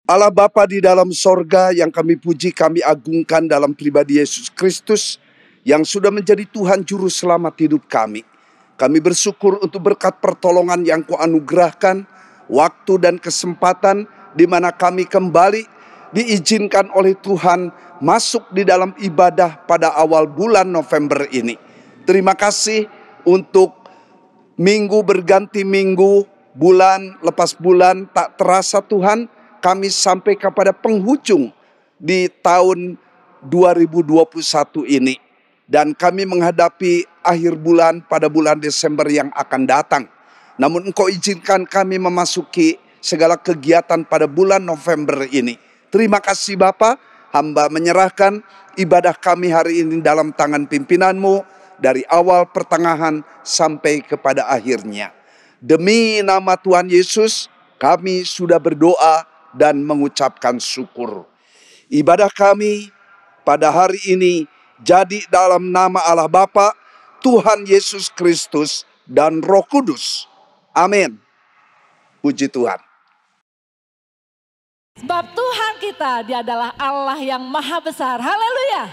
Allah Bapa di dalam sorga yang kami puji, kami agungkan dalam pribadi Yesus Kristus yang sudah menjadi Tuhan Juru Selamat hidup kami. Kami bersyukur untuk berkat pertolongan yang Kau anugerahkan, waktu dan kesempatan di mana kami kembali diizinkan oleh Tuhan masuk di dalam ibadah pada awal bulan November ini. Terima kasih untuk minggu berganti minggu, bulan lepas bulan, tak terasa Tuhan kami sampai kepada penghujung di tahun 2021 ini. Dan kami menghadapi akhir bulan pada bulan Desember yang akan datang. Namun Engkau izinkan kami memasuki segala kegiatan pada bulan November ini. Terima kasih Bapa, hamba menyerahkan ibadah kami hari ini dalam tangan pimpinan-Mu dari awal pertengahan sampai kepada akhirnya. Demi nama Tuhan Yesus kami sudah berdoa dan mengucapkan syukur. Ibadah kami pada hari ini jadi dalam nama Allah Bapa, Tuhan Yesus Kristus dan Roh Kudus. Amin. Puji Tuhan. Sebab Tuhan kita, Dia adalah Allah yang maha besar. Haleluya.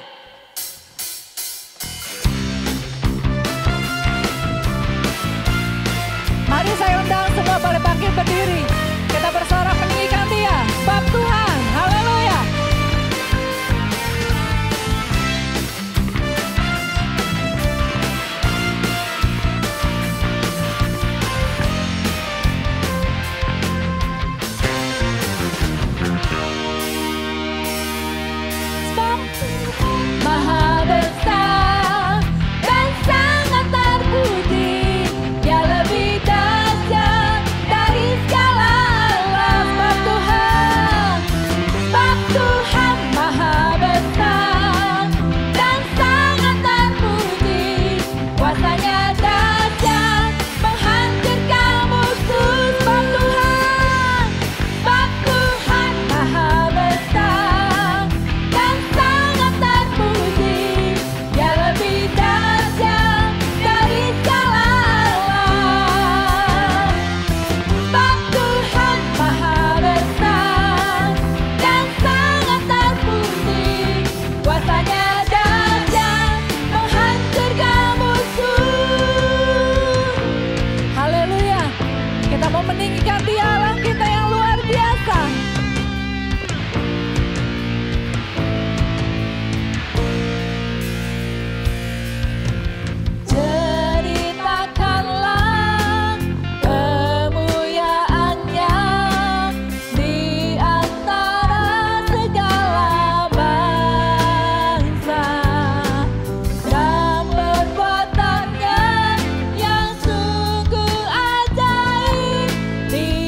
Mari saya undang semua boleh bangkit berdiri. Kita bersorak meninggikan Dia. Sebab Tuhan, haleluya. Maha besar dan sangat terpuji, Dia lebih dahsyat dari segala alam. Sebab Tuhan maha besar dan sangat terpuji, kuasanya dahsyat menghancurkan musuh. Sebab Tuhan maha besar dan sangat terpuji, Dia lebih dahsyat dari segala alam. Sebab Tuhan maha besar dan sangat terpuji, kuasanya dahsyat menghancurkan musuh. Haleluya. Kita mau meninggikan Dia, Allah kita yang luar biasa. Ceritakanlah kemuliaannya di antara segala bangsa, dan perbuatannya yang sungguh ajaib di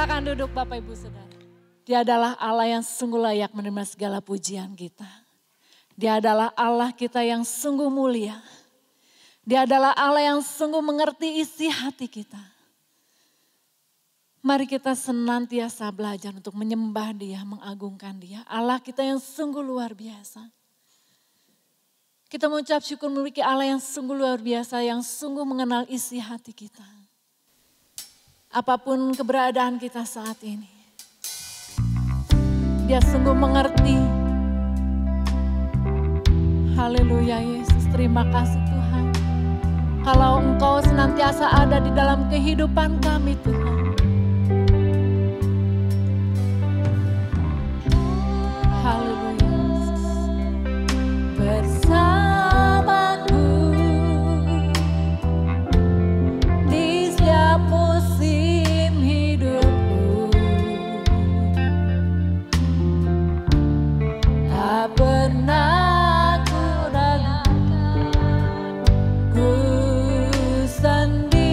Silakan duduk Bapak Ibu Saudara. Dia adalah Allah yang sungguh layak menerima segala pujian kita. Dia adalah Allah kita yang sungguh mulia. Dia adalah Allah yang sungguh mengerti isi hati kita. Mari kita senantiasa belajar untuk menyembah Dia, mengagungkan Dia. Allah kita yang sungguh luar biasa. Kita mengucap syukur memiliki Allah yang sungguh luar biasa, yang sungguh mengenal isi hati kita. Apapun keberadaan kita saat ini, Dia sungguh mengerti. Haleluya Yesus, terima kasih Tuhan. Kalau Engkau senantiasa ada di dalam kehidupan kami Tuhan. Haleluya Yesus. Bersamaku di setiap musim hidupku, tak pernah ku ragukan ku sendiri.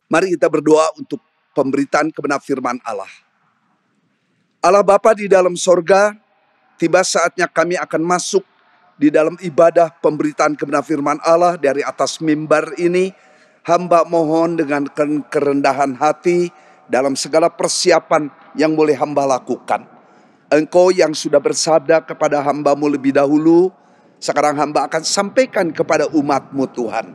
Mari kita berdoa untuk pemberitaan kebenaran firman Allah. Allah Bapa di dalam sorga, tiba saatnya kami akan masuk di dalam ibadah pemberitaan kebenaran firman Allah dari atas mimbar ini. Hamba mohon dengan kerendahan hati dalam segala persiapan yang boleh hamba lakukan. Engkau yang sudah bersabda kepada hamba-Mu lebih dahulu, sekarang hamba akan sampaikan kepada umat-Mu Tuhan.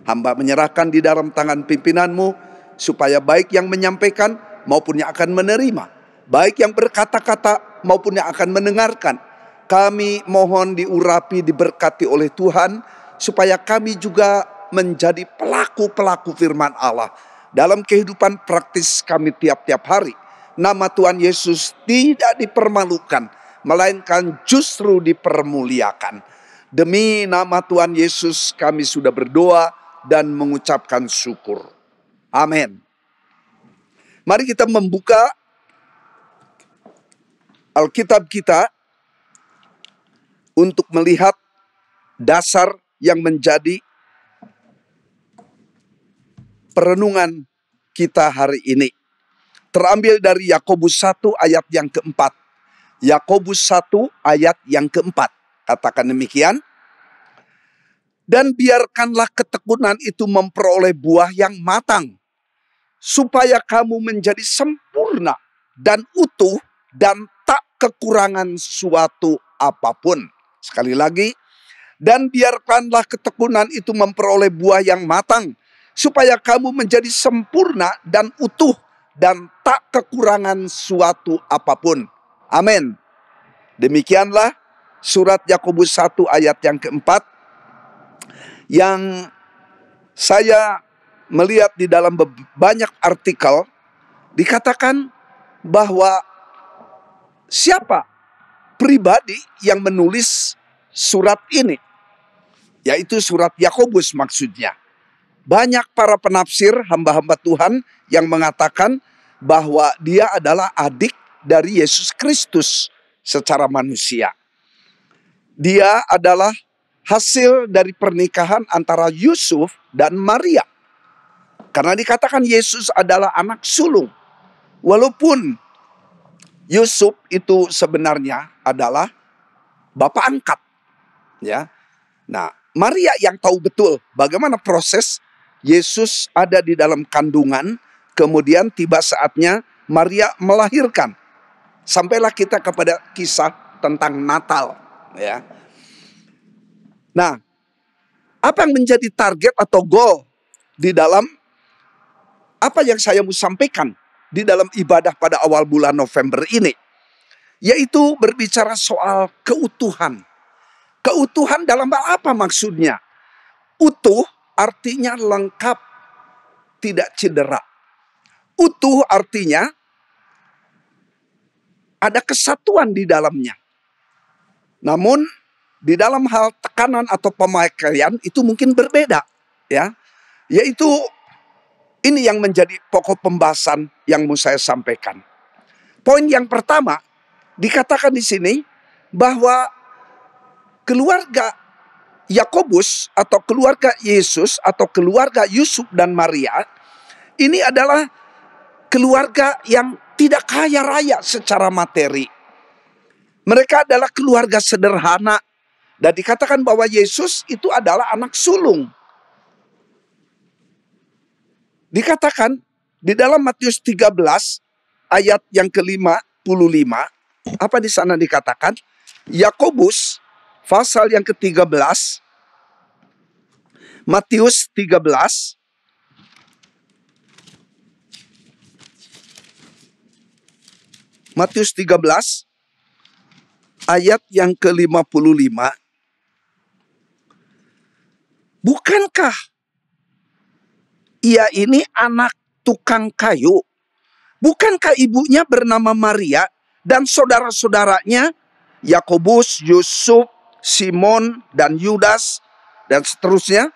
Hamba menyerahkan di dalam tangan pimpinan-Mu, supaya baik yang menyampaikan maupun yang akan menerima, baik yang berkata-kata maupun yang akan mendengarkan, kami mohon diurapi, diberkati oleh Tuhan, supaya kami juga menjadi pelaku-pelaku firman Allah dalam kehidupan praktis kami tiap-tiap hari. Nama Tuhan Yesus tidak dipermalukan, melainkan justru dipermuliakan. Demi nama Tuhan Yesus kami sudah berdoa dan mengucapkan syukur. Amin. Mari kita membuka Alkitab kita untuk melihat dasar yang menjadi perenungan kita hari ini. Terambil dari Yakobus 1 ayat yang keempat. Yakobus 1 ayat yang keempat. Katakan demikian. Dan biarkanlah ketekunan itu memperoleh buah yang matang, supaya kamu menjadi sempurna dan utuh dan tak kekurangan suatu apapun. Sekali lagi. Dan biarkanlah ketekunan itu memperoleh buah yang matang, supaya kamu menjadi sempurna dan utuh dan tak kekurangan suatu apapun. Amin. Demikianlah surat Yakobus 1 ayat yang keempat, yang saya melihat di dalam banyak artikel dikatakan bahwa siapa pribadi yang menulis surat ini, yaitu surat Yakobus maksudnya. Banyak para penafsir hamba-hamba Tuhan yang mengatakan bahwa dia adalah adik dari Yesus Kristus secara manusia. Dia adalah hasil dari pernikahan antara Yusuf dan Maria. Karena dikatakan Yesus adalah anak sulung. Walaupun Yusuf itu sebenarnya adalah bapak angkat. Ya. Nah, Maria yang tahu betul bagaimana proses Yesus ada di dalam kandungan, kemudian tiba saatnya Maria melahirkan. Sampailah kita kepada kisah tentang Natal, ya. Nah, apa yang menjadi target atau goal di dalam apa yang saya mau sampaikan di dalam ibadah pada awal bulan November ini? Yaitu berbicara soal keutuhan. Keutuhan dalam hal apa maksudnya? Utuh artinya lengkap, tidak cedera. Utuh artinya ada kesatuan di dalamnya. Namun di dalam hal tekanan atau pemakaian itu mungkin berbeda, ya. Yaitu ini yang menjadi pokok pembahasan yang mau saya sampaikan. Poin yang pertama dikatakan di sini bahwa keluarga Yakobus atau keluarga Yesus atau keluarga Yusuf dan Maria ini adalah keluarga yang tidak kaya raya secara materi. Mereka adalah keluarga sederhana dan dikatakan bahwa Yesus itu adalah anak sulung. Dikatakan di dalam Matius 13 ayat yang ke-55, apa di sana dikatakan? Yakobus pasal yang ke-13, Matius 13 ayat yang ke-55. Bukankah ia ini anak tukang kayu? Bukankah ibunya bernama Maria dan saudara-saudaranya Yakobus, Yusuf, Simon dan Yudas dan seterusnya,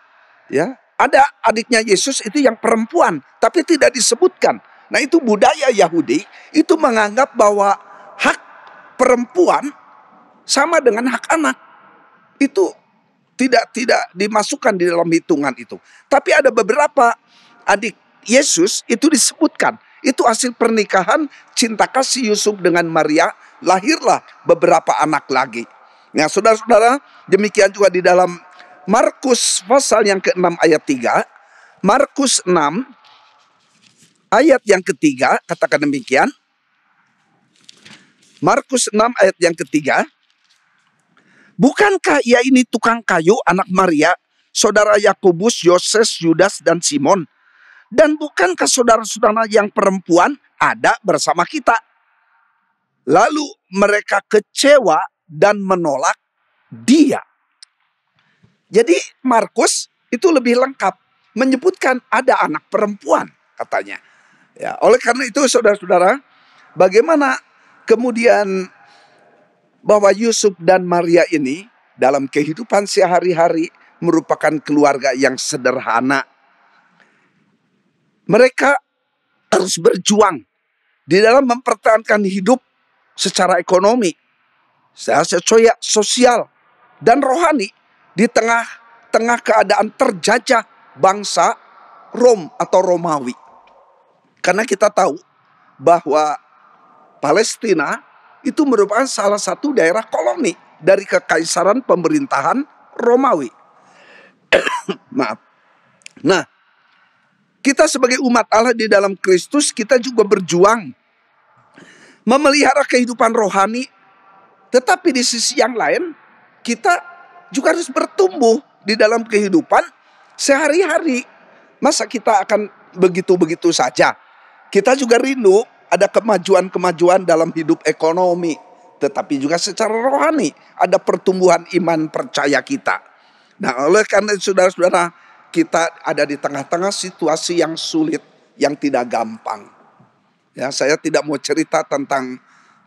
ya. Ada adiknya Yesus itu yang perempuan tapi tidak disebutkan. Nah, itu budaya Yahudi itu menganggap bahwa hak perempuan sama dengan hak anak. Itu tidak dimasukkan di dalam hitungan itu. Tapi ada beberapa adik Yesus itu disebutkan. Itu hasil pernikahan cinta kasih Yusuf dengan Maria. Lahirlah beberapa anak lagi. Nah saudara-saudara, demikian juga di dalam Markus pasal yang ke-6 ayat 3. Markus 6 ayat yang ketiga katakan demikian. Markus 6 ayat yang ketiga. Bukankah ia ini tukang kayu, anak Maria, saudara Yakobus, Yoses, Yudas, dan Simon? Dan bukankah saudara-saudara yang perempuan ada bersama kita? Lalu mereka kecewa dan menolak dia. Jadi Markus itu lebih lengkap, menyebutkan ada anak perempuan katanya. Ya, oleh karena itu saudara-saudara, bagaimana kemudian bahwa Yusuf dan Maria ini dalam kehidupan sehari-hari merupakan keluarga yang sederhana. Mereka harus berjuang di dalam mempertahankan hidup secara ekonomi, secara sosial, dan rohani di tengah-tengah keadaan terjajah bangsa Rom atau Romawi. Karena kita tahu bahwa Palestina itu merupakan salah satu daerah koloni dari kekaisaran pemerintahan Romawi. Maaf. Nah, kita sebagai umat Allah di dalam Kristus, kita juga berjuang memelihara kehidupan rohani. Tetapi di sisi yang lain, kita juga harus bertumbuh di dalam kehidupan sehari-hari. Masa kita akan begitu-begitu saja? Kita juga rindu ada kemajuan-kemajuan dalam hidup ekonomi, tetapi juga secara rohani ada pertumbuhan iman percaya kita. Nah, oleh karena itu saudara-saudara, kita ada di tengah-tengah situasi yang sulit, yang tidak gampang. Ya, saya tidak mau cerita tentang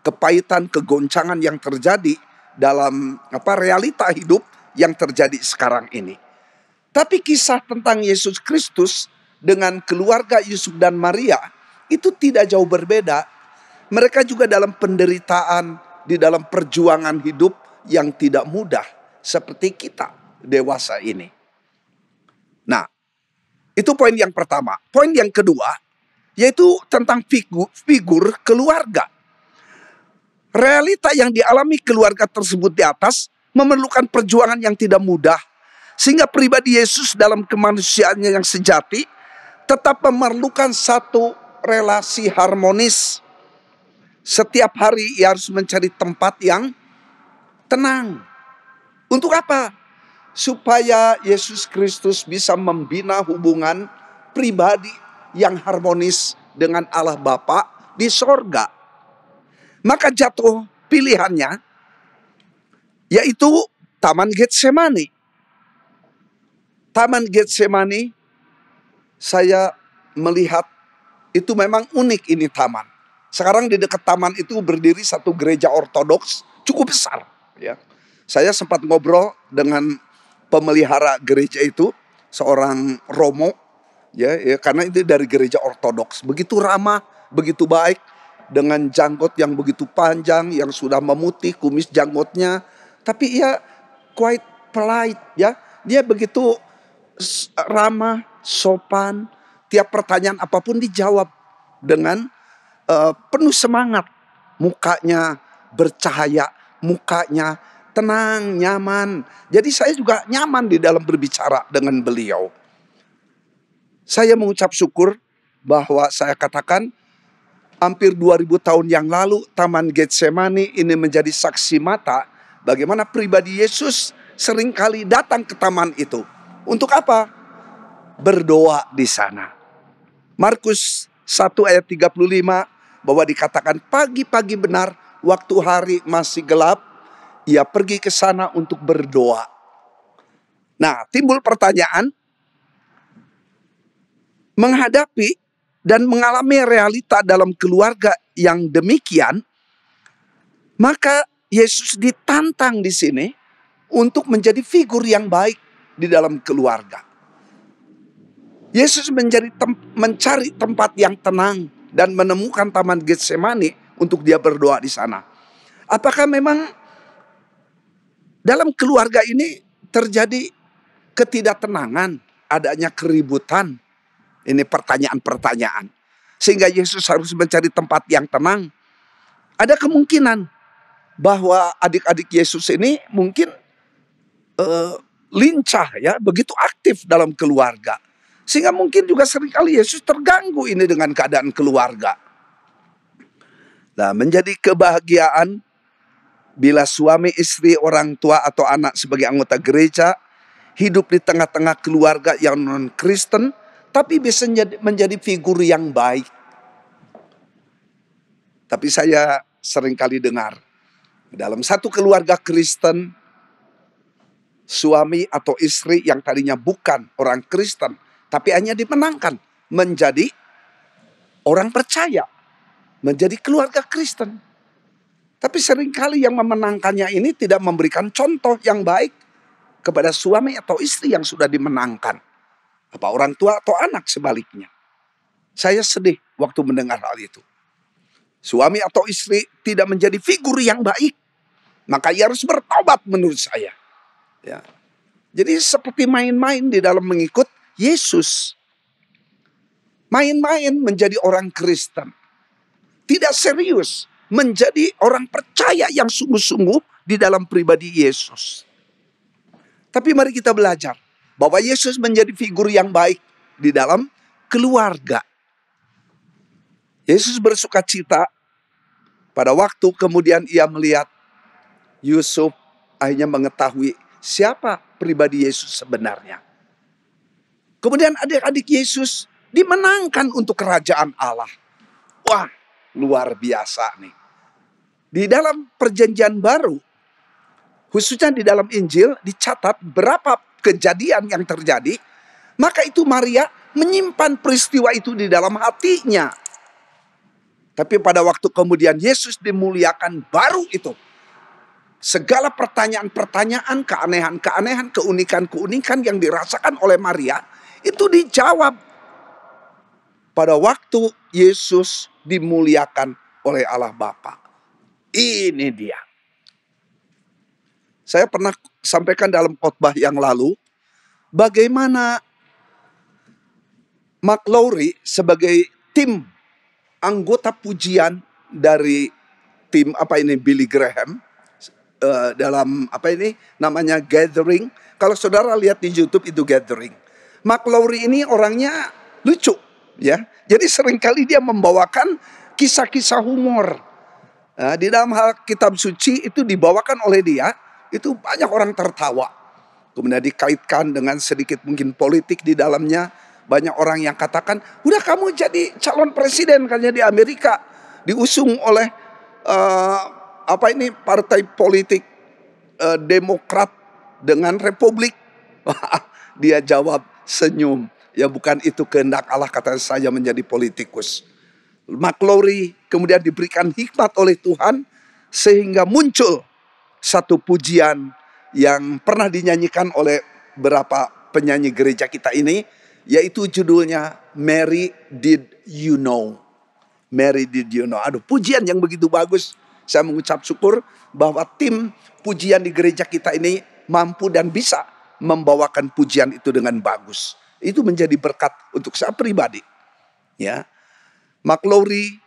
kepahitan, kegoncangan yang terjadi dalam realita hidup yang terjadi sekarang ini. Tapi kisah tentang Yesus Kristus dengan keluarga Yusuf dan Maria itu tidak jauh berbeda. Mereka juga dalam penderitaan, di dalam perjuangan hidup yang tidak mudah seperti kita dewasa ini. Nah, itu poin yang pertama. Poin yang kedua yaitu tentang figur keluarga. Realita yang dialami keluarga tersebut di atas memerlukan perjuangan yang tidak mudah, sehingga pribadi Yesus dalam kemanusiaannya yang sejati tetap memerlukan satu relasi harmonis. Setiap hari ia harus mencari tempat yang tenang. Untuk apa? Supaya Yesus Kristus bisa membina hubungan pribadi yang harmonis dengan Allah Bapa di sorga. Maka jatuh pilihannya yaitu Taman Getsemani. Taman Getsemani, saya melihat itu memang unik ini taman. Sekarang di dekat taman itu berdiri satu gereja ortodoks cukup besar. Ya, saya sempat ngobrol dengan pemelihara gereja itu, seorang Romo. Ya, karena itu dari gereja ortodoks. Begitu ramah, begitu baik, dengan janggut yang begitu panjang, yang sudah memutih kumis janggutnya. Tapi ia quite polite, ya. Dia begitu ramah, sopan. Tiap pertanyaan apapun dijawab dengan penuh semangat. Mukanya bercahaya, mukanya tenang, nyaman. Jadi saya juga nyaman di dalam berbicara dengan beliau. Saya mengucap syukur bahwa saya katakan hampir 2000 tahun yang lalu Taman Getsemani ini menjadi saksi mata bagaimana pribadi Yesus seringkali datang ke taman itu. Untuk apa? Berdoa di sana. Markus 1 ayat 35 bahwa dikatakan pagi-pagi benar waktu hari masih gelap ia pergi ke sana untuk berdoa. Nah, timbul pertanyaan, menghadapi dan mengalami realita dalam keluarga yang demikian, maka Yesus ditantang di sini untuk menjadi figur yang baik di dalam keluarga. Yesus mencari tempat yang tenang dan menemukan Taman Getsemani untuk dia berdoa di sana. Apakah memang dalam keluarga ini terjadi ketidaktenangan, adanya keributan? Ini pertanyaan-pertanyaan. Sehingga Yesus harus mencari tempat yang tenang. Ada kemungkinan bahwa adik-adik Yesus ini mungkin lincah ya, begitu aktif dalam keluarga. Sehingga mungkin juga seringkali Yesus terganggu ini dengan keadaan keluarga. Nah, menjadi kebahagiaan bila suami, istri, orang tua atau anak sebagai anggota gereja hidup di tengah-tengah keluarga yang non-Kristen, tapi bisa menjadi figur yang baik. Tapi saya seringkali dengar, dalam satu keluarga Kristen, suami atau istri yang tadinya bukan orang Kristen, tapi hanya dimenangkan menjadi orang percaya, menjadi keluarga Kristen. Tapi seringkali yang memenangkannya ini tidak memberikan contoh yang baik kepada suami atau istri yang sudah dimenangkan. Apa orang tua atau anak sebaliknya. Saya sedih waktu mendengar hal itu. Suami atau istri tidak menjadi figur yang baik, maka ia harus bertobat menurut saya. Ya. Jadi seperti main-main di dalam mengikut Yesus. Main-main menjadi orang Kristen. Tidak serius menjadi orang percaya yang sungguh-sungguh di dalam pribadi Yesus. Tapi mari kita belajar bahwa Yesus menjadi figur yang baik di dalam keluarga. Yesus bersuka cita pada waktu kemudian ia melihat Yusuf akhirnya mengetahui siapa pribadi Yesus sebenarnya. Kemudian adik-adik Yesus dimenangkan untuk kerajaan Allah. Wah, luar biasa nih. Di dalam perjanjian baru, khususnya di dalam Injil, dicatat berapa kejadian yang terjadi. Maka itu Maria menyimpan peristiwa itu di dalam hatinya. Tapi pada waktu kemudian Yesus dimuliakan, baru itu segala pertanyaan-pertanyaan, keanehan-keanehan, keunikan-keunikan yang dirasakan oleh Maria itu dijawab pada waktu Yesus dimuliakan oleh Allah Bapa. Ini dia. Saya pernah sampaikan dalam khotbah yang lalu bagaimana McLaury sebagai tim anggota pujian dari tim Billy Graham dalam namanya Gathering. Kalau saudara lihat di YouTube itu Gathering. McLaury ini orangnya lucu ya. Jadi seringkali dia membawakan kisah-kisah humor. Nah, di dalam hal kitab suci itu dibawakan oleh dia, itu banyak orang tertawa. Kemudian dikaitkan dengan sedikit mungkin politik di dalamnya. Banyak orang yang katakan, udah kamu jadi calon presiden kayaknya di Amerika. Diusung oleh partai politik Demokrat dengan Republik. Dia jawab senyum. Ya bukan itu kehendak Allah, kata saya menjadi politikus. McLaury kemudian diberikan hikmat oleh Tuhan sehingga muncul satu pujian yang pernah dinyanyikan oleh beberapa penyanyi gereja kita ini, yaitu judulnya Mary Did You Know. Mary Did You Know. Aduh, pujian yang begitu bagus. Saya mengucap syukur bahwa tim pujian di gereja kita ini mampu dan bisa membawakan pujian itu dengan bagus. Itu menjadi berkat untuk saya pribadi. Ya, McLaury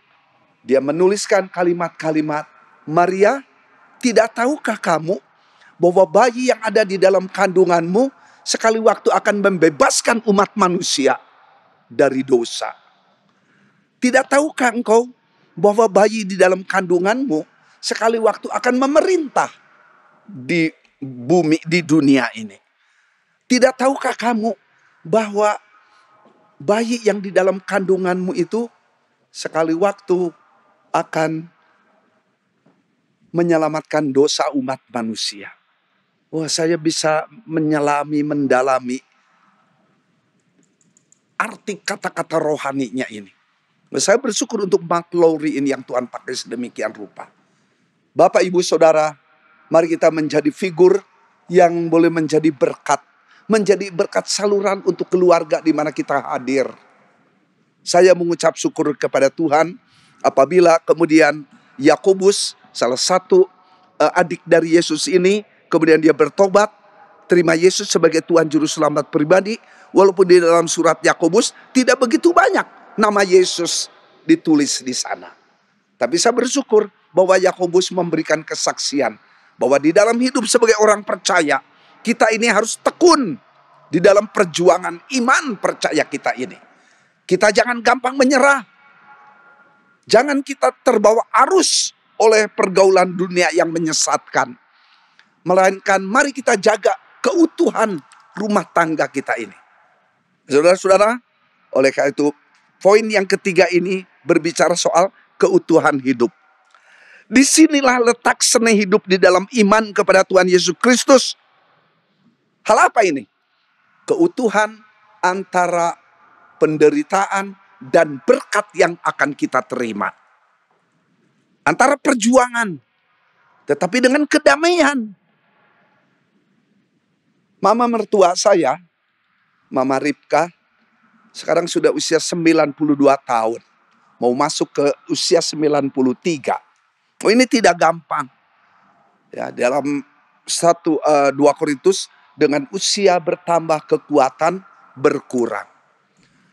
dia menuliskan kalimat-kalimat, Maria, tidak tahukah kamu bahwa bayi yang ada di dalam kandunganmu sekali waktu akan membebaskan umat manusia dari dosa. Tidak tahukah engkau bahwa bayi di dalam kandunganmu sekali waktu akan memerintah di bumi, di dunia ini. Tidak tahukah kamu bahwa bayi yang di dalam kandunganmu itu sekali waktu akan menyelamatkan dosa umat manusia. Wah, saya bisa mendalami arti kata-kata rohaninya ini. Saya bersyukur untuk McLaury ini yang Tuhan pakai sedemikian rupa. Bapak, Ibu, Saudara, mari kita menjadi figur yang boleh menjadi berkat. Menjadi berkat saluran untuk keluarga di mana kita hadir. Saya mengucap syukur kepada Tuhan apabila kemudian Yakobus, salah satu adik dari Yesus ini, kemudian dia bertobat, terima Yesus sebagai Tuhan Juru Selamat pribadi, walaupun di dalam surat Yakobus tidak begitu banyak nama Yesus ditulis di sana. Tapi saya bersyukur bahwa Yakobus memberikan kesaksian bahwa di dalam hidup sebagai orang percaya, kita ini harus tekun di dalam perjuangan iman percaya kita ini. Kita jangan gampang menyerah. Jangan kita terbawa arus oleh pergaulan dunia yang menyesatkan. Melainkan mari kita jaga keutuhan rumah tangga kita ini. Saudara-saudara, oleh karena itu poin yang ketiga ini berbicara soal keutuhan hidup. Disinilah letak seni hidup di dalam iman kepada Tuhan Yesus Kristus. Hal apa ini? Keutuhan antara penderitaan dan berkat yang akan kita terima. Antara perjuangan, tetapi dengan kedamaian. Mama mertua saya, Mama Ripka, sekarang sudah usia 92 tahun. Mau masuk ke usia 93. Oh, ini tidak gampang. Ya, dalam 2 Korintus, dengan usia bertambah kekuatan berkurang.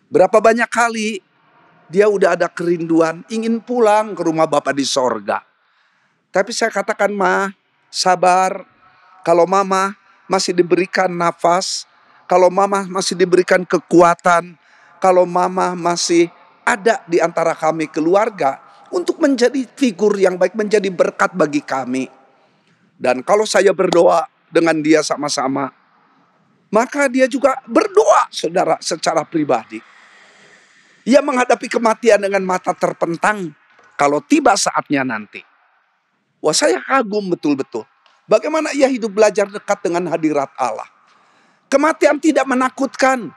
Berapa banyak kali dia udah ada kerinduan ingin pulang ke rumah Bapa di sorga. Tapi saya katakan, Ma, sabar. Kalau Mama masih diberikan nafas, kalau Mama masih diberikan kekuatan, kalau Mama masih ada di antara kami keluarga untuk menjadi figur yang baik, menjadi berkat bagi kami. Dan kalau saya berdoa dengan dia sama-sama, maka dia juga berdoa, saudara, secara pribadi. Ia menghadapi kematian dengan mata terpentang kalau tiba saatnya nanti. Wah, saya kagum betul-betul. Bagaimana ia hidup belajar dekat dengan hadirat Allah. Kematian tidak menakutkan.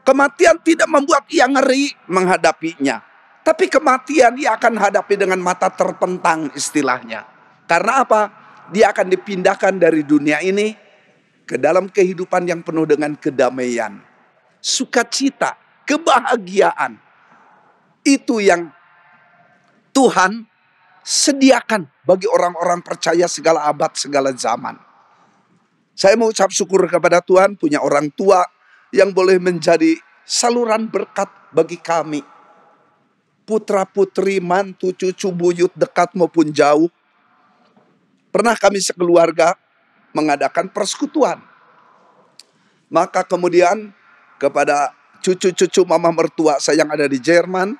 Kematian tidak membuat ia ngeri menghadapinya. Tapi kematian ia akan hadapi dengan mata terpentang istilahnya. Karena apa? Dia akan dipindahkan dari dunia ini ke dalam kehidupan yang penuh dengan kedamaian, sukacita, kebahagiaan. Itu yang Tuhan sediakan bagi orang-orang percaya segala abad, segala zaman. Saya mau ucap syukur kepada Tuhan punya orang tua yang boleh menjadi saluran berkat bagi kami. Putra putri, mantu, cucu, buyut, dekat maupun jauh. Pernah kami sekeluarga mengadakan persekutuan. Maka kemudian kepada cucu-cucu mama mertua saya yang ada di Jerman,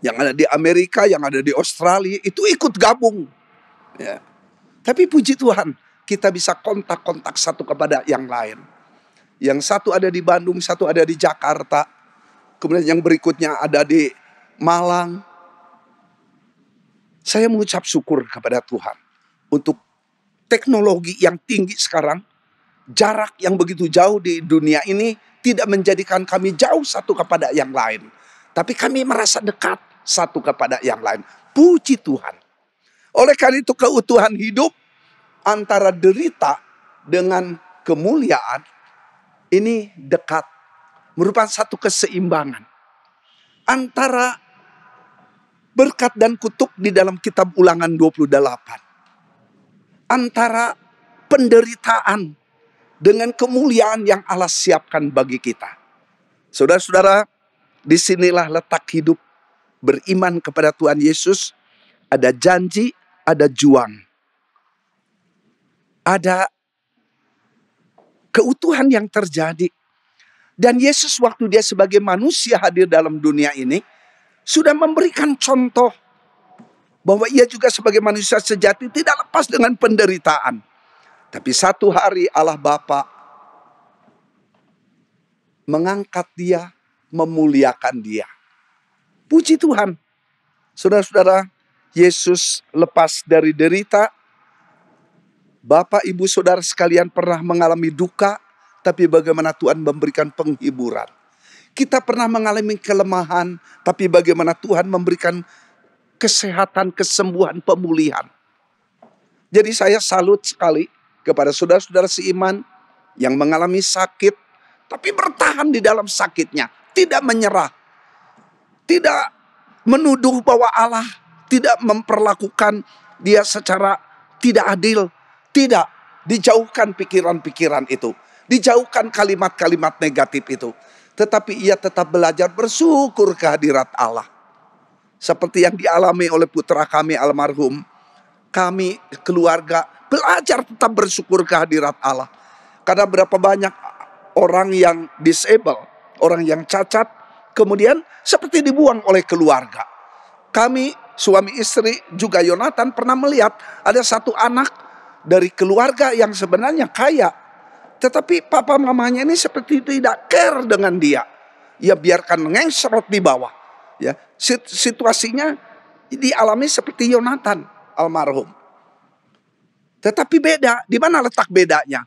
yang ada di Amerika, yang ada di Australia, itu ikut gabung. Ya. Tapi puji Tuhan, kita bisa kontak-kontak satu kepada yang lain. Yang satu ada di Bandung, satu ada di Jakarta. Kemudian yang berikutnya ada di Malang. Saya mengucap syukur kepada Tuhan untuk teknologi yang tinggi sekarang. Jarak yang begitu jauh di dunia ini tidak menjadikan kami jauh satu kepada yang lain. Tapi kami merasa dekat satu kepada yang lain. Puji Tuhan. Oleh karena itu keutuhan hidup antara derita dengan kemuliaan ini dekat. Merupakan satu keseimbangan. Antara berkat dan kutuk di dalam kitab Ulangan 28. Antara penderitaan dengan kemuliaan yang Allah siapkan bagi kita. Saudara-saudara, disinilah letak hidup beriman kepada Tuhan Yesus. Ada janji, ada juang. Ada keutuhan yang terjadi. Dan Yesus waktu dia sebagai manusia hadir dalam dunia ini, sudah memberikan contoh bahwa ia juga sebagai manusia sejati tidak lepas dengan penderitaan. Tapi satu hari Allah Bapa mengangkat dia, memuliakan dia. Puji Tuhan. Saudara-saudara, Yesus lepas dari derita. Bapak, ibu, saudara sekalian pernah mengalami duka, tapi bagaimana Tuhan memberikan penghiburan. Kita pernah mengalami kelemahan, tapi bagaimana Tuhan memberikan kesehatan, kesembuhan, pemulihan. Jadi saya salut sekali kepada saudara-saudara seiman yang mengalami sakit, tapi bertahan di dalam sakitnya. Tidak menyerah. Tidak menuduh bahwa Allah tidak memperlakukan dia secara tidak adil. Tidak. Dijauhkan pikiran-pikiran itu. Dijauhkan kalimat-kalimat negatif itu. Tetapi ia tetap belajar bersyukur kehadirat Allah. Seperti yang dialami oleh putra kami almarhum. Kami keluarga belajar tetap bersyukur kehadirat Allah. Karena berapa banyak orang yang disable, orang yang cacat, kemudian seperti dibuang oleh keluarga. Kami suami istri juga Yonatan pernah melihat ada satu anak dari keluarga yang sebenarnya kaya. Tetapi papa mamanya ini seperti tidak care dengan dia. Ya biarkan ngengsrot di bawah. Ya, situasinya dialami seperti Yonatan almarhum. Tetapi beda, di mana letak bedanya?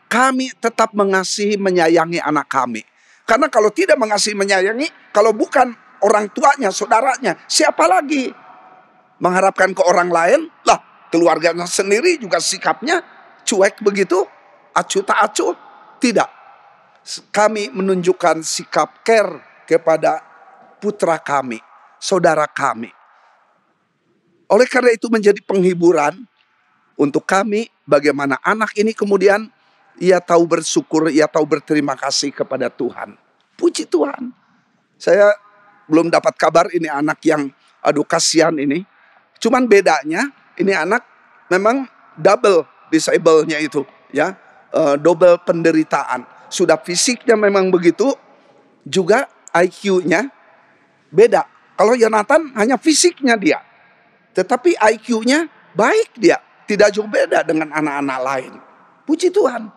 Kami tetap mengasihi menyayangi anak kami. Karena kalau tidak mengasihi menyayangi, kalau bukan orang tuanya, saudaranya, siapa lagi? Mengharapkan ke orang lain, lah keluarganya sendiri juga sikapnya cuek begitu, acuh tak acuh. Tidak. Kami menunjukkan sikap care kepada putra kami, saudara kami. Oleh karena itu menjadi penghiburan untuk kami bagaimana anak ini kemudian ia tahu bersyukur, ia tahu berterima kasih kepada Tuhan. Puji Tuhan. Saya belum dapat kabar ini anak yang aduh kasihan ini. Cuman bedanya ini anak memang double disable-nya itu ya. Double penderitaan. Sudah fisiknya memang begitu, juga IQ-nya beda. Kalau Yonatan hanya fisiknya dia. Tetapi IQ-nya baik dia. Tidak jauh beda dengan anak-anak lain. Puji Tuhan.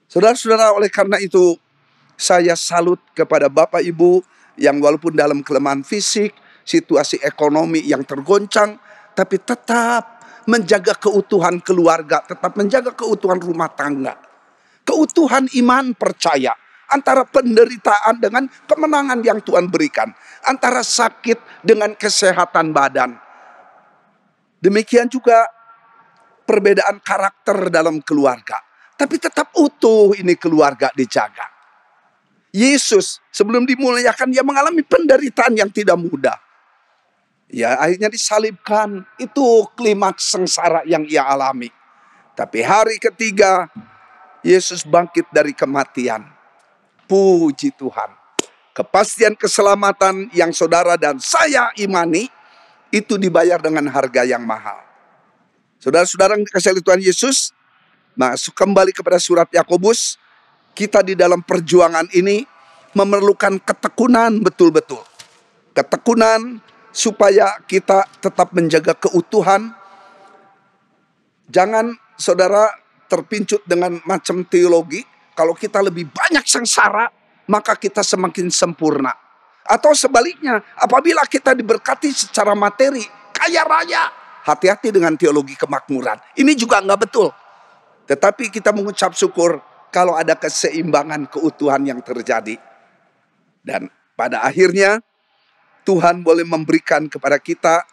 Saudara-saudara, oleh karena itu saya salut kepada Bapak Ibu yang walaupun dalam kelemahan fisik, situasi ekonomi yang tergoncang, tapi tetap menjaga keutuhan keluarga, tetap menjaga keutuhan rumah tangga. Keutuhan iman percaya. Antara penderitaan dengan kemenangan yang Tuhan berikan. Antara sakit dengan kesehatan badan. Demikian juga perbedaan karakter dalam keluarga. Tapi tetap utuh ini keluarga dijaga. Yesus sebelum dimuliakan dia mengalami penderitaan yang tidak mudah. Ya akhirnya disalibkan. Itu klimaks sengsara yang ia alami. Tapi hari ketiga Yesus bangkit dari kematian. Puji Tuhan. Kepastian keselamatan yang saudara dan saya imani itu dibayar dengan harga yang mahal. Saudara-saudara yang dikasihi Tuhan Yesus, masuk kembali kepada surat Yakobus. Kita di dalam perjuangan ini memerlukan ketekunan betul-betul. Ketekunan supaya kita tetap menjaga keutuhan. Jangan saudara terpincut dengan macam teologi. Kalau kita lebih banyak sengsara, maka kita semakin sempurna. Atau sebaliknya, apabila kita diberkati secara materi, kaya raya, hati-hati dengan teologi kemakmuran. Ini juga enggak betul. Tetapi kita mengucap syukur kalau ada keseimbangan keutuhan yang terjadi. Dan pada akhirnya Tuhan boleh memberikan kepada kita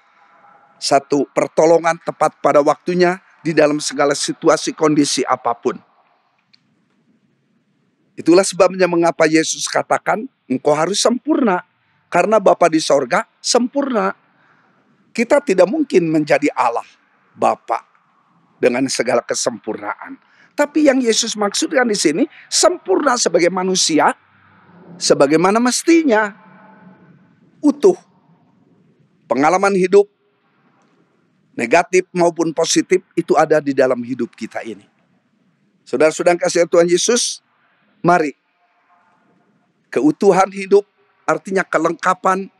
satu pertolongan tepat pada waktunya di dalam segala situasi kondisi apapun. Itulah sebabnya mengapa Yesus katakan engkau harus sempurna. Karena Bapa di sorga sempurna. Kita tidak mungkin menjadi Allah Bapa dengan segala kesempurnaan. Tapi yang Yesus maksudkan di sini sempurna sebagai manusia, sebagaimana mestinya utuh. Pengalaman hidup negatif maupun positif itu ada di dalam hidup kita ini. Saudara-saudara kasih Tuhan Yesus, mari keutuhan hidup artinya kelengkapan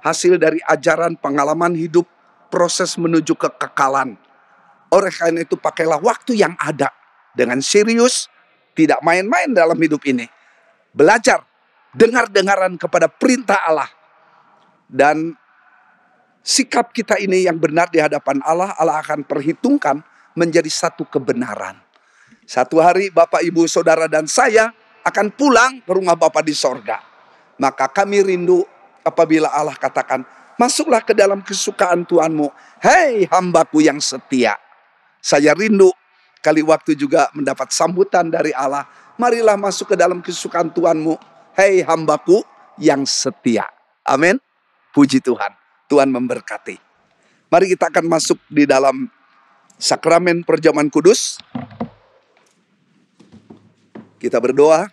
hasil dari ajaran pengalaman hidup, proses menuju kekekalan. Oleh karena itu pakailah waktu yang ada dengan serius, tidak main-main dalam hidup ini. Belajar, dengar-dengaran kepada perintah Allah. Dan sikap kita ini yang benar di hadapan Allah, Allah akan perhitungkan menjadi satu kebenaran. Satu hari Bapak, Ibu, Saudara dan saya akan pulang ke rumah Bapa di sorga. Maka kami rindu apabila Allah katakan, masuklah ke dalam kesukaan Tuhanmu. Hei hambaku yang setia. Saya rindu kali waktu juga mendapat sambutan dari Allah. Marilah masuk ke dalam kesukaan Tuhanmu. Hei hambaku yang setia. Amin. Puji Tuhan. Tuhan memberkati. Mari kita akan masuk di dalam sakramen perjamuan kudus. Kita berdoa.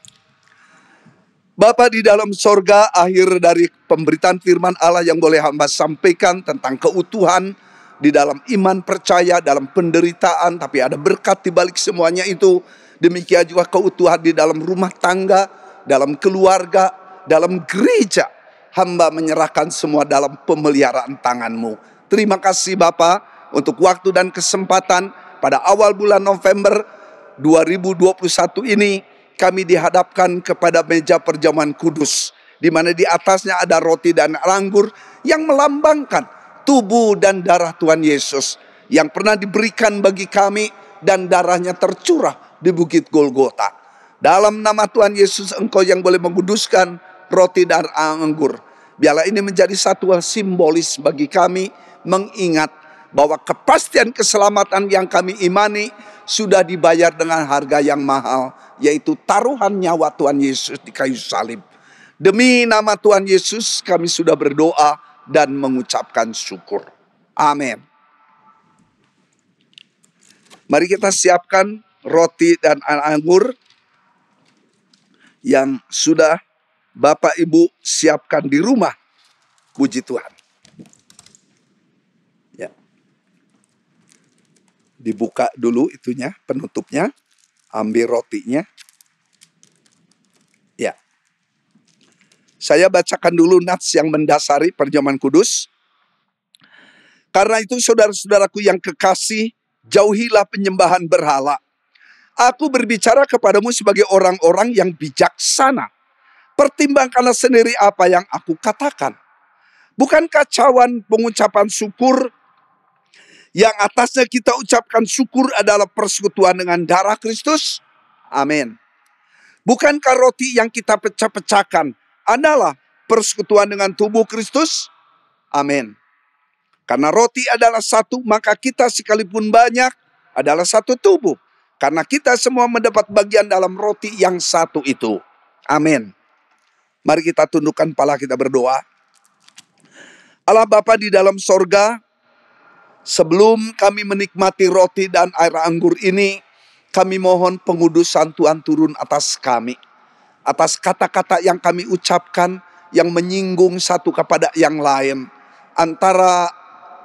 Bapa di dalam sorga, akhir dari pemberitaan firman Allah yang boleh hamba sampaikan tentang keutuhan di dalam iman percaya, dalam penderitaan, tapi ada berkat di balik semuanya itu. Demikian juga keutuhan di dalam rumah tangga, dalam keluarga, dalam gereja. Hamba menyerahkan semua dalam pemeliharaan tangan-Mu. Terima kasih Bapa untuk waktu dan kesempatan pada awal bulan November 2021 ini. Kami dihadapkan kepada meja perjamuan kudus, di mana di atasnya ada roti dan anggur yang melambangkan tubuh dan darah Tuhan Yesus yang pernah diberikan bagi kami dan darahnya tercurah di Bukit Golgota. Dalam nama Tuhan Yesus, Engkau yang boleh menguduskan roti dan anggur. Biarlah ini menjadi satu hal simbolis bagi kami, mengingat bahwa kepastian keselamatan yang kami imani sudah dibayar dengan harga yang mahal, yaitu taruhan nyawa Tuhan Yesus di kayu salib. Demi nama Tuhan Yesus kami sudah berdoa dan mengucapkan syukur. Amin. Mari kita siapkan roti dan anggur yang sudah Bapak Ibu siapkan di rumah. Puji Tuhan. Ya. Dibuka dulu itunya, penutupnya. Ambil rotinya. Ya. Saya bacakan dulu nats yang mendasari perjamuan kudus. Karena itu saudara-saudaraku yang kekasih, jauhilah penyembahan berhala. Aku berbicara kepadamu sebagai orang-orang yang bijaksana. Pertimbangkanlah sendiri apa yang aku katakan. Bukankah cawan pengucapan syukur yang atasnya kita ucapkan syukur adalah persekutuan dengan darah Kristus? Amin. Bukankah roti yang kita pecah-pecahkan adalah persekutuan dengan tubuh Kristus? Amin. Karena roti adalah satu, maka kita sekalipun banyak adalah satu tubuh. Karena kita semua mendapat bagian dalam roti yang satu itu. Amin. Mari kita tundukkan kepala, kita berdoa. Allah Bapa di dalam sorga, sebelum kami menikmati roti dan air anggur ini, kami mohon pengudusan Tuhan turun atas kami. Atas kata-kata yang kami ucapkan yang menyinggung satu kepada yang lain. Antara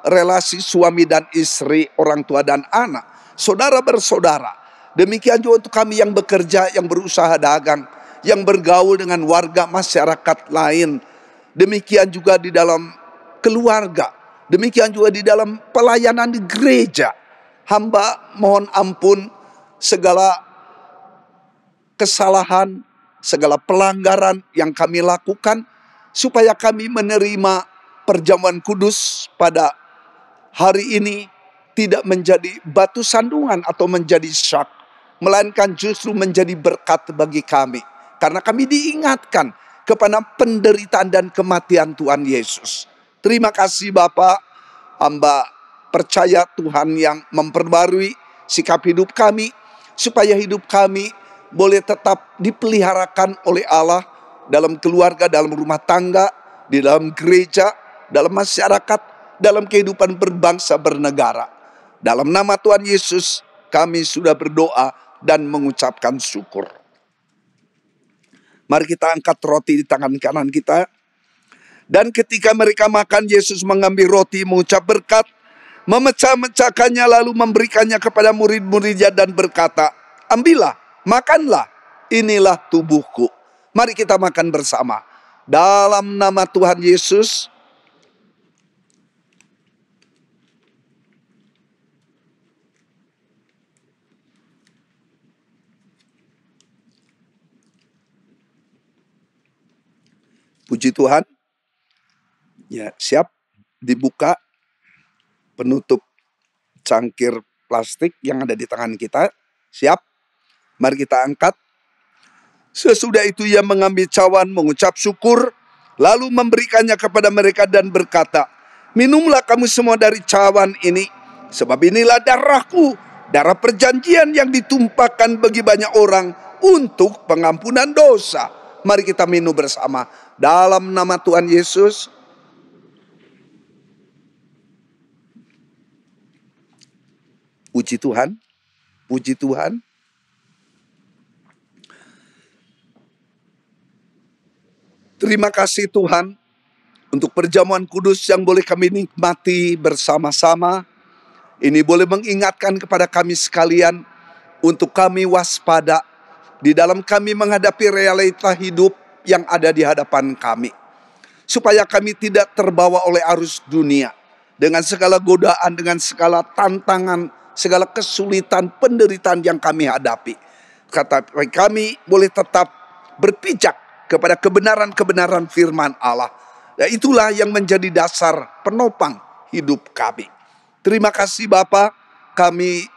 relasi suami dan istri, orang tua dan anak, saudara bersaudara. Demikian juga untuk kami yang bekerja, yang berusaha dagang, yang bergaul dengan warga masyarakat lain. Demikian juga di dalam keluarga. Demikian juga di dalam pelayanan di gereja. Hamba mohon ampun segala kesalahan, segala pelanggaran yang kami lakukan, supaya kami menerima perjamuan kudus pada hari ini tidak menjadi batu sandungan atau menjadi syak, melainkan justru menjadi berkat bagi kami. Karena kami diingatkan kepada penderitaan dan kematian Tuhan Yesus. Terima kasih Bapak, hamba percaya Tuhan yang memperbarui sikap hidup kami, supaya hidup kami boleh tetap dipeliharakan oleh Allah dalam keluarga, dalam rumah tangga, di dalam gereja, dalam masyarakat, dalam kehidupan berbangsa bernegara. Dalam nama Tuhan Yesus kami sudah berdoa dan mengucapkan syukur. Mari kita angkat roti di tangan kanan kita. Dan ketika mereka makan, Yesus mengambil roti, mengucap berkat, memecah-mecahkannya lalu memberikannya kepada murid-muridnya dan berkata, ambillah, makanlah, inilah tubuhku. Mari kita makan bersama. Dalam nama Tuhan Yesus. Puji Tuhan. Ya, siap dibuka penutup cangkir plastik yang ada di tangan kita. Siap? Mari kita angkat. Sesudah itu ia mengambil cawan, mengucap syukur, lalu memberikannya kepada mereka dan berkata, minumlah kamu semua dari cawan ini, sebab inilah darahku, darah perjanjian yang ditumpahkan bagi banyak orang untuk pengampunan dosa. Mari kita minum bersama. Dalam nama Tuhan Yesus. Puji Tuhan, puji Tuhan. Terima kasih Tuhan untuk perjamuan kudus yang boleh kami nikmati bersama-sama. Ini boleh mengingatkan kepada kami sekalian untuk kami waspada di dalam kami menghadapi realita hidup yang ada di hadapan kami. Supaya kami tidak terbawa oleh arus dunia dengan segala godaan, dengan segala tantangan, segala kesulitan, penderitaan yang kami hadapi. Kata kami boleh tetap berpijak kepada kebenaran-kebenaran firman Allah. Dan itulah yang menjadi dasar penopang hidup kami. Terima kasih Bapa, kami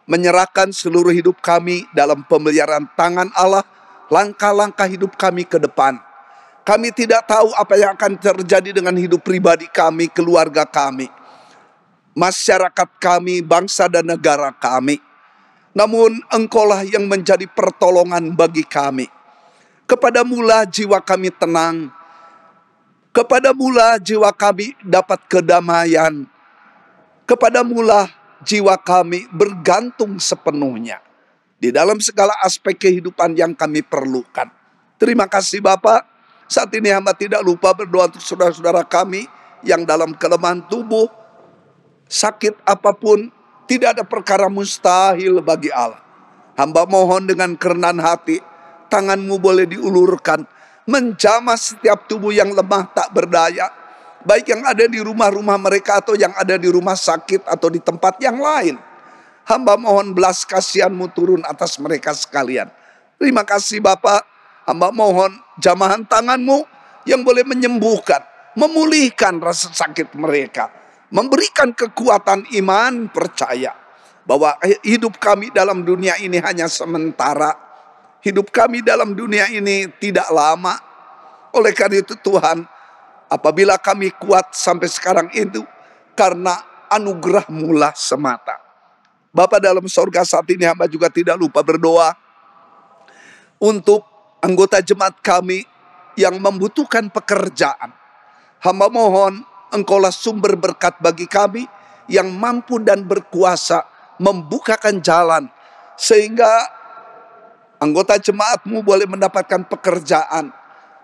menyerahkan seluruh hidup kami dalam pemeliharaan tangan Allah, langkah-langkah hidup kami ke depan. Kami tidak tahu apa yang akan terjadi dengan hidup pribadi kami, keluarga kami, masyarakat kami, bangsa dan negara kami. Namun Engkaulah yang menjadi pertolongan bagi kami. Kepadamulah jiwa kami tenang. Kepadamulah jiwa kami dapat kedamaian. Kepadamulah jiwa kami bergantung sepenuhnya di dalam segala aspek kehidupan yang kami perlukan. Terima kasih Bapa. Saat ini hamba tidak lupa berdoa untuk saudara-saudara kami yang dalam kelemahan tubuh, sakit apapun, tidak ada perkara mustahil bagi Allah. Hamba mohon dengan kerendahan hati, tangan-Mu boleh diulurkan, menjamah setiap tubuh yang lemah tak berdaya, baik yang ada di rumah-rumah mereka atau yang ada di rumah sakit atau di tempat yang lain. Hamba mohon belas kasihan-Mu turun atas mereka sekalian. Terima kasih Bapa. Hamba mohon jamahan tangan-Mu yang boleh menyembuhkan, memulihkan rasa sakit mereka, memberikan kekuatan iman percaya bahwa hidup kami dalam dunia ini hanya sementara. Hidup kami dalam dunia ini tidak lama. Oleh karena itu Tuhan, apabila kami kuat sampai sekarang itu karena anugerah-Mu lah semata. Bapa dalam sorga, saat ini hamba juga tidak lupa berdoa untuk anggota jemaat kami yang membutuhkan pekerjaan. Hamba mohon Engkaulah sumber berkat bagi kami yang mampu dan berkuasa membukakan jalan sehingga anggota jemaat-Mu boleh mendapatkan pekerjaan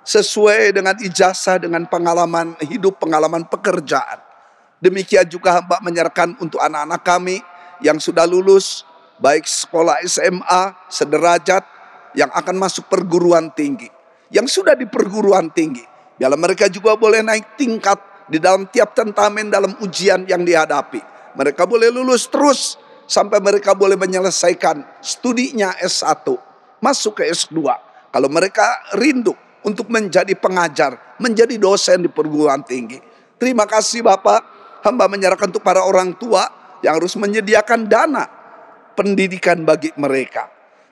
sesuai dengan ijazah, dengan pengalaman hidup, pengalaman pekerjaan. Demikian juga hamba menyerahkan untuk anak-anak kami yang sudah lulus, baik sekolah SMA, sederajat, yang akan masuk perguruan tinggi, yang sudah di perguruan tinggi. Biarlah mereka juga boleh naik tingkat di dalam tiap tentamen dalam ujian yang dihadapi. Mereka boleh lulus terus sampai mereka boleh menyelesaikan studinya S1. Masuk ke S2. Kalau mereka rindu untuk menjadi pengajar, menjadi dosen di perguruan tinggi. Terima kasih Bapak. Hamba menyerahkan untuk para orang tua yang harus menyediakan dana pendidikan bagi mereka.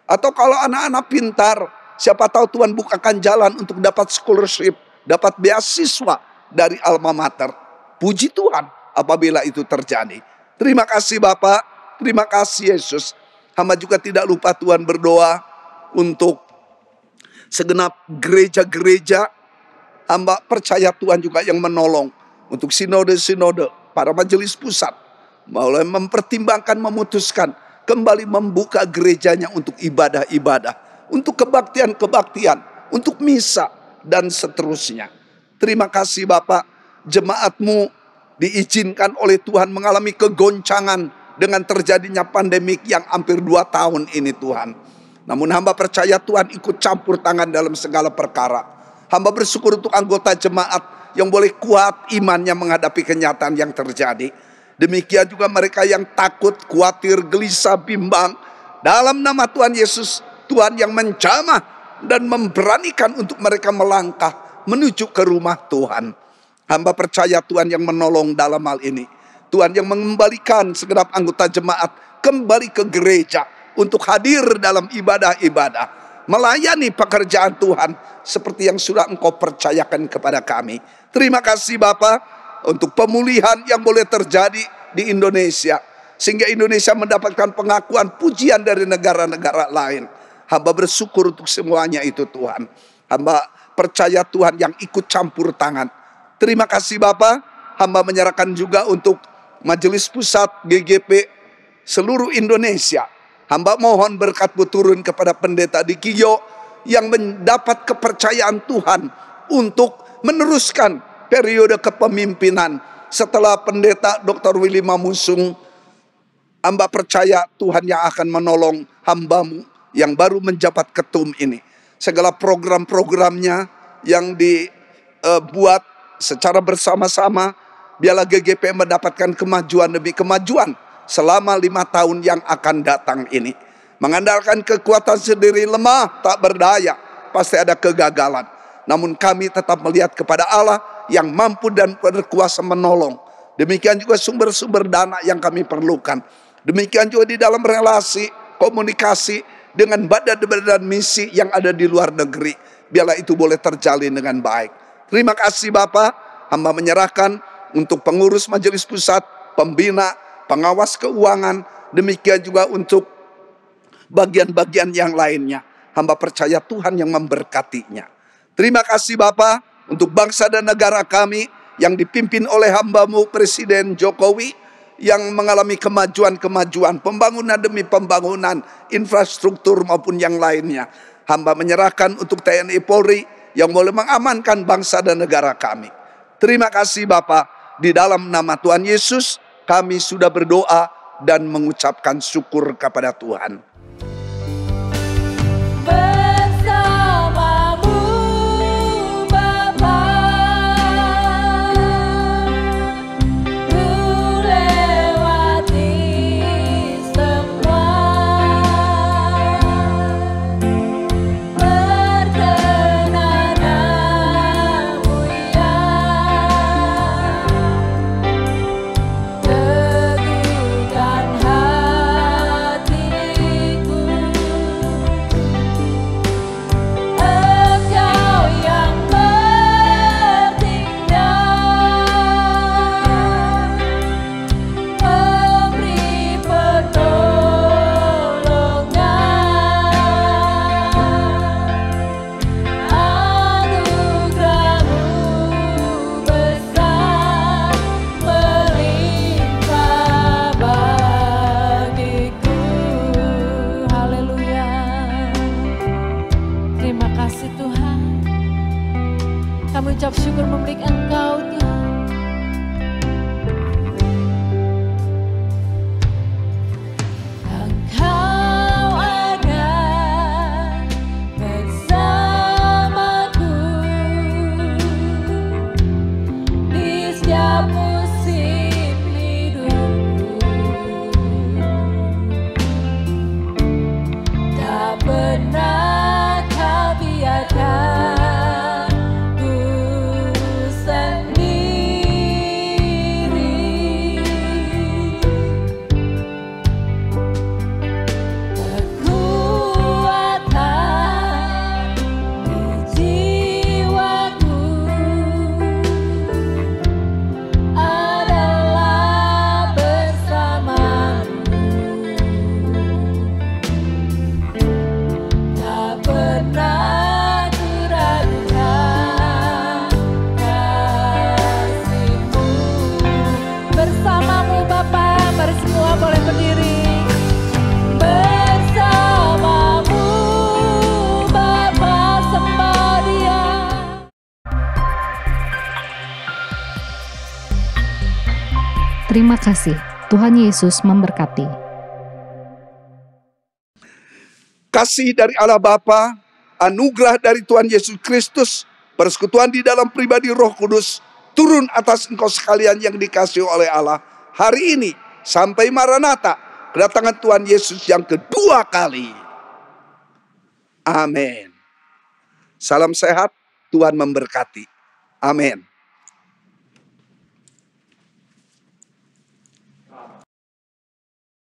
Atau kalau anak-anak pintar, siapa tahu Tuhan bukakan jalan untuk dapat scholarship, dapat beasiswa dari alma mater. Puji Tuhan apabila itu terjadi. Terima kasih Bapak. Terima kasih Yesus. Hamba juga tidak lupa Tuhan berdoa untuk segenap gereja-gereja. Hamba percaya Tuhan juga yang menolong untuk sinode-sinode, para majelis pusat, mulai mempertimbangkan, memutuskan kembali membuka gerejanya untuk ibadah-ibadah, untuk kebaktian-kebaktian, untuk misa dan seterusnya. Terima kasih Bapak, jemaat-Mu diizinkan oleh Tuhan mengalami kegoncangan dengan terjadinya pandemik yang hampir 2 tahun ini Tuhan. Namun hamba percaya Tuhan ikut campur tangan dalam segala perkara. Hamba bersyukur untuk anggota jemaat yang boleh kuat imannya menghadapi kenyataan yang terjadi. Demikian juga mereka yang takut, khawatir, gelisah, bimbang. Dalam nama Tuhan Yesus, Tuhan yang menjamah dan memberanikan untuk mereka melangkah menuju ke rumah Tuhan. Hamba percaya Tuhan yang menolong dalam hal ini. Tuhan yang mengembalikan segenap anggota jemaat kembali ke gereja untuk hadir dalam ibadah-ibadah, melayani pekerjaan Tuhan seperti yang sudah Engkau percayakan kepada kami. Terima kasih Bapa untuk pemulihan yang boleh terjadi di Indonesia, sehingga Indonesia mendapatkan pengakuan pujian dari negara-negara lain. Hamba bersyukur untuk semuanya itu Tuhan. Hamba percaya Tuhan yang ikut campur tangan. Terima kasih Bapa. Hamba menyerahkan juga untuk Majelis Pusat GGP seluruh Indonesia. Hamba mohon berkat-Mu turun kepada pendeta Dikiyo yang mendapat kepercayaan Tuhan untuk meneruskan periode kepemimpinan setelah Pendeta Dr. Willy Mamusung. Hamba percaya Tuhan yang akan menolong hambamu yang baru menjabat ketum ini. Segala program-programnya yang dibuat secara bersama-sama, biarlah GGP mendapatkan kemajuan demi kemajuan selama 5 tahun yang akan datang ini. Mengandalkan kekuatan sendiri lemah, tak berdaya, pasti ada kegagalan. Namun kami tetap melihat kepada Allah yang mampu dan berkuasa menolong. Demikian juga sumber-sumber dana yang kami perlukan. Demikian juga di dalam relasi, komunikasi dengan badan-badan misi yang ada di luar negeri. Biarlah itu boleh terjalin dengan baik. Terima kasih Bapak, hamba menyerahkan untuk pengurus majelis pusat, pembina, pengawas keuangan, demikian juga untuk bagian-bagian yang lainnya. Hamba percaya Tuhan yang memberkatinya. Terima kasih Bapak untuk bangsa dan negara kami yang dipimpin oleh hambamu Presiden Jokowi, yang mengalami kemajuan-kemajuan, pembangunan demi pembangunan, infrastruktur maupun yang lainnya. Hamba menyerahkan untuk TNI Polri yang boleh mengamankan bangsa dan negara kami. Terima kasih Bapak, di dalam nama Tuhan Yesus kami sudah berdoa dan mengucapkan syukur kepada Tuhan. Kami ucap syukur memberi Engkau Tuhan. Engkau ada bersamaku di setiap musim hidupku. Tak pernah Kau biarkan Terima kasih. Tuhan Yesus memberkati. Kasih dari Allah Bapa, anugerah dari Tuhan Yesus Kristus, persekutuan di dalam pribadi Roh Kudus, turun atas engkau sekalian yang dikasihi oleh Allah hari ini sampai Maranatha, kedatangan Tuhan Yesus yang kedua kali. Amin. Salam sehat, Tuhan memberkati. Amin.